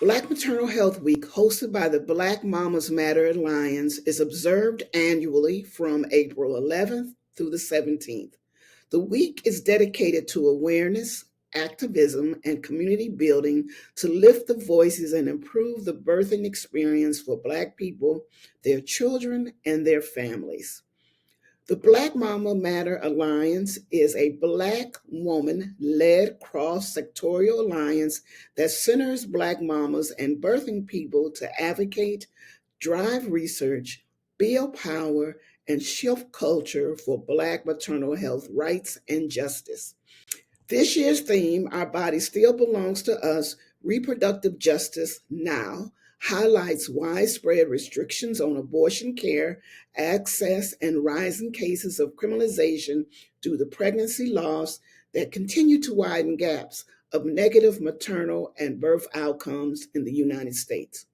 Black Maternal Health Week, hosted by the Black Mamas Matter Alliance, is observed annually from April 11th through the 17th. The week is dedicated to awareness, activism, and community building to lift the voices and improve the birthing experience for Black people, their children, and their families. The Black Mama Matter Alliance is a Black woman led cross sectorial alliance that centers Black mamas and birthing people to advocate, drive research, build power, and shift culture for Black maternal health rights and justice. This year's theme, Our Body Still Belongs to Us, Reproductive Justice Now, highlights widespread restrictions on abortion care, access, and rising cases of criminalization due to pregnancy loss that continue to widen gaps of negative maternal and birth outcomes in the United States.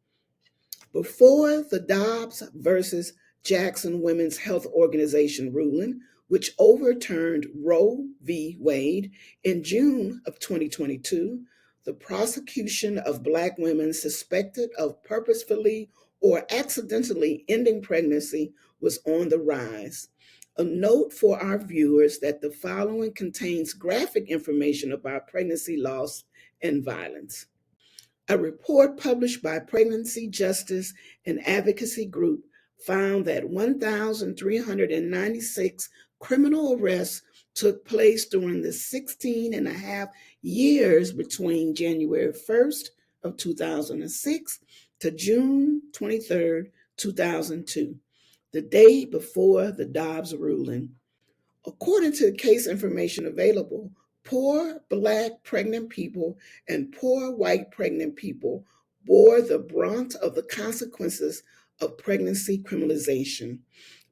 Before the Dobbs versus Jackson Women's Health Organization ruling, which overturned Roe v. Wade in June of 2022, the prosecution of Black women suspected of purposefully or accidentally ending pregnancy was on the rise. A note for our viewers that the following contains graphic information about pregnancy loss and violence. A report published by Pregnancy Justice and Advocacy Group found that 1,396 criminal arrests took place during the 16 and a half years between January 1st of 2006 to June 23rd, 2002, the day before the Dobbs ruling. According to the case information available, poor Black pregnant people and poor white pregnant people bore the brunt of the consequences of pregnancy criminalization.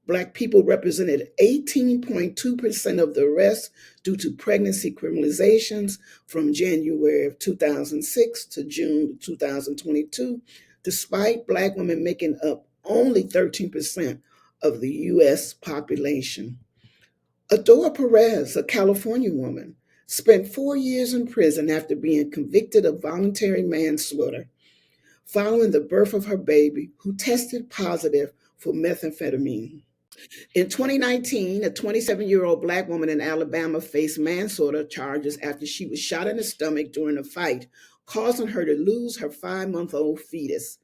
Black people represented 18.2% of the arrests due to pregnancy criminalizations from January of 2006 to June 2022, despite Black women making up only 13% of the U.S. population. Adora Perez, a California woman, spent 4 years in prison after being convicted of voluntary manslaughter following the birth of her baby, who tested positive for methamphetamine. In 2019, a 27-year-old Black woman in Alabama faced manslaughter charges after she was shot in the stomach during a fight, causing her to lose her 5-month-old fetus.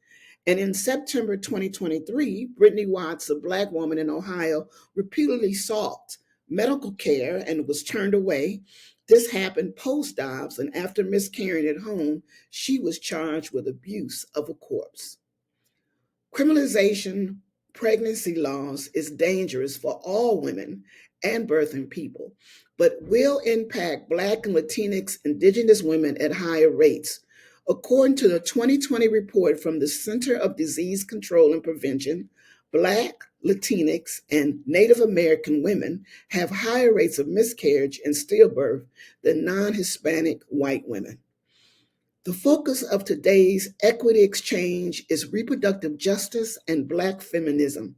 And in September 2023, Brittany Watts, a Black woman in Ohio, repeatedly sought medical care and was turned away. This happened post-Dobbs, and after miscarrying at home, she was charged with abuse of a corpse. Criminalization pregnancy loss is dangerous for all women and birthing people, but will impact Black and Latinx Indigenous women at higher rates. According to the 2020 report from the Center of Disease Control and Prevention, Black, Latinx, and Native American women have higher rates of miscarriage and stillbirth than non-Hispanic white women. The focus of today's equity exchange is reproductive justice and Black feminism.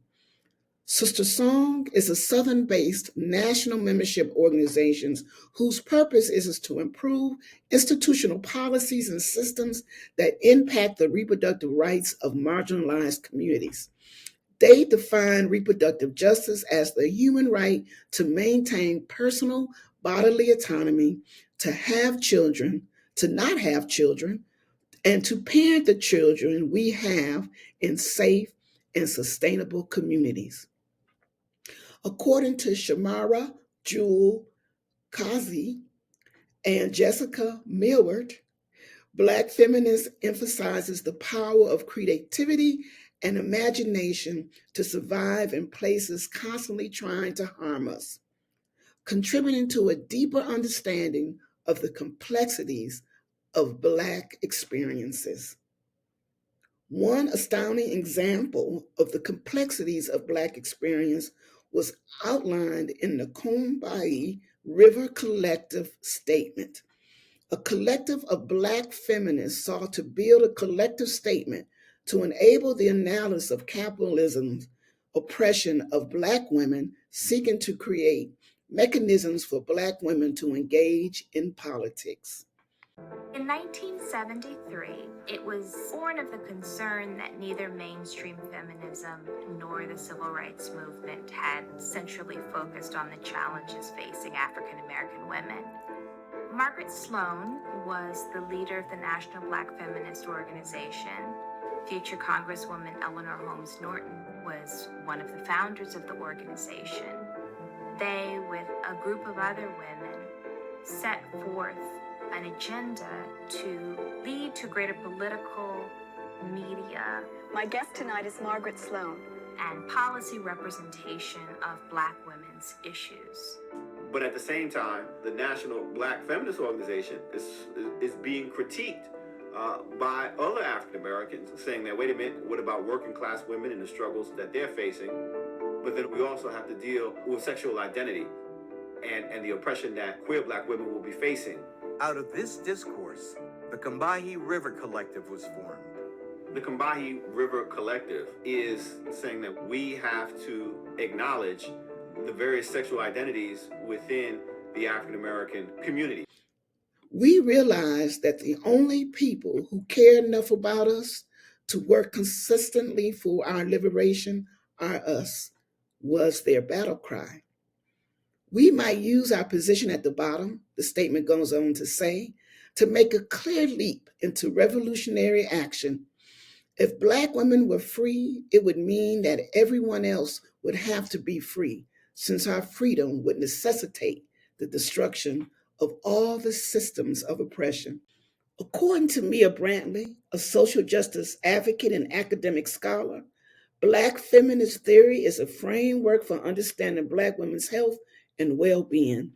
Sister Song is a Southern-based national membership organization whose purpose is to improve institutional policies and systems that impact the reproductive rights of marginalized communities. They define reproductive justice as the human right to maintain personal bodily autonomy, to have children, to not have children, and to parent the children we have in safe and sustainable communities. According to Shamara Jewel Kazi and Jessica Millward, Black feminist emphasizes the power of creativity and imagination to survive in places constantly trying to harm us, contributing to a deeper understanding of the complexities of Black experiences. One astounding example of the complexities of Black experience was outlined in the Combahee River Collective statement. A collective of Black feminists sought to build a collective statement to enable the analysis of capitalism's oppression of Black women, seeking to create mechanisms for Black women to engage in politics. In 1973, it was born of the concern that neither mainstream feminism nor the civil rights movement had centrally focused on the challenges facing African American women. Margaret Sloan was the leader of the National Black Feminist Organization. Future Congresswoman Eleanor Holmes Norton was one of the founders of the organization. They, with a group of other women, set forth an agenda to lead to greater political, media. My guest tonight is Margaret Sloan. And policy representation of Black women's issues. But at the same time, the National Black Feminist Organization is being critiqued by other African Americans, saying that, wait a minute, what about working class women and the struggles that they're facing? But then we also have to deal with sexual identity and the oppression that queer Black women will be facing. Out of this discourse, the Combahee River Collective was formed. The Combahee River Collective is saying that we have to acknowledge the various sexual identities within the African American community. We realized that the only people who care enough about us to work consistently for our liberation are us, was their battle cry. We might use our position at the bottom, the statement goes on to say, to make a clear leap into revolutionary action. If Black women were free, it would mean that everyone else would have to be free, since our freedom would necessitate the destruction of all the systems of oppression. According to Mia Brantley, a social justice advocate and academic scholar, Black feminist theory is a framework for understanding Black women's health and well-being.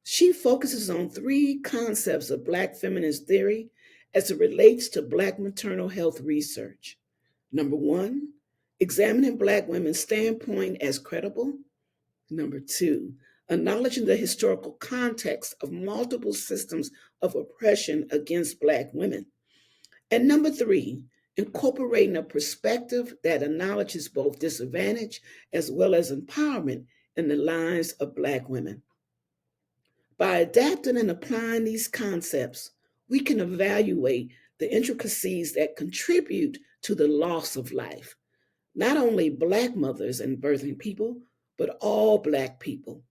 She focuses on three concepts of Black feminist theory as it relates to Black maternal health research. Number one, examining Black women's standpoint as credible. Number two, acknowledging the historical context of multiple systems of oppression against Black women. And number three, incorporating a perspective that acknowledges both disadvantage as well as empowerment in the lives of Black women. By adapting and applying these concepts, we can evaluate the intricacies that contribute to the loss of life, not only Black mothers and birthing people, but all Black people.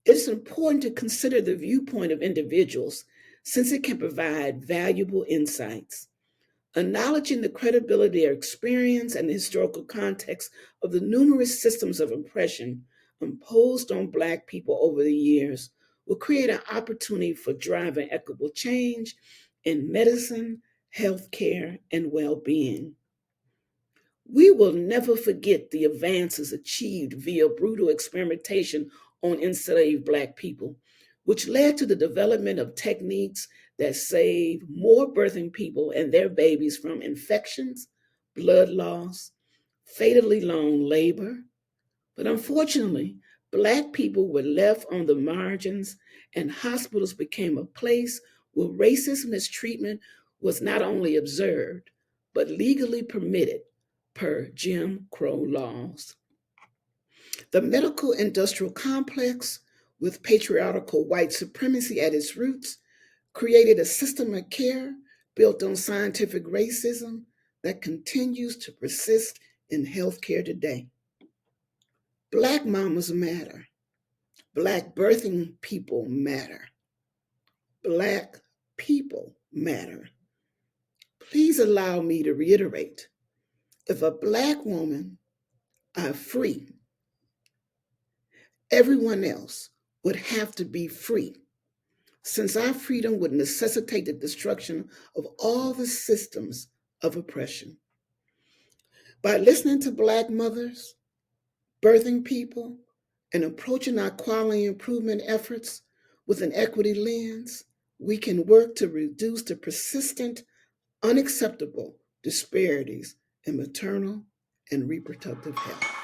It's important to consider the viewpoint of individuals since it can provide valuable insights. Acknowledging the credibility of experience and the historical context of the numerous systems of oppression imposed on Black people over the years will create an opportunity for driving equitable change in medicine, healthcare, and well-being. We will never forget the advances achieved via brutal experimentation on enslaved Black people, which led to the development of techniques that save more birthing people and their babies from infections, blood loss, fatally long labor. But unfortunately, Black people were left on the margins, and hospitals became a place where racist mistreatment was not only observed, but legally permitted per Jim Crow laws. The medical industrial complex, with patriarchal white supremacy at its roots, created a system of care built on scientific racism that continues to persist in healthcare today. Black mamas matter. Black birthing people matter. Black people matter. Please allow me to reiterate, if a Black woman are free, everyone else would have to be free, since our freedom would necessitate the destruction of all the systems of oppression. By listening to Black mothers, birthing people, and approaching our quality improvement efforts with an equity lens, we can work to reduce the persistent, unacceptable disparities in maternal and reproductive health.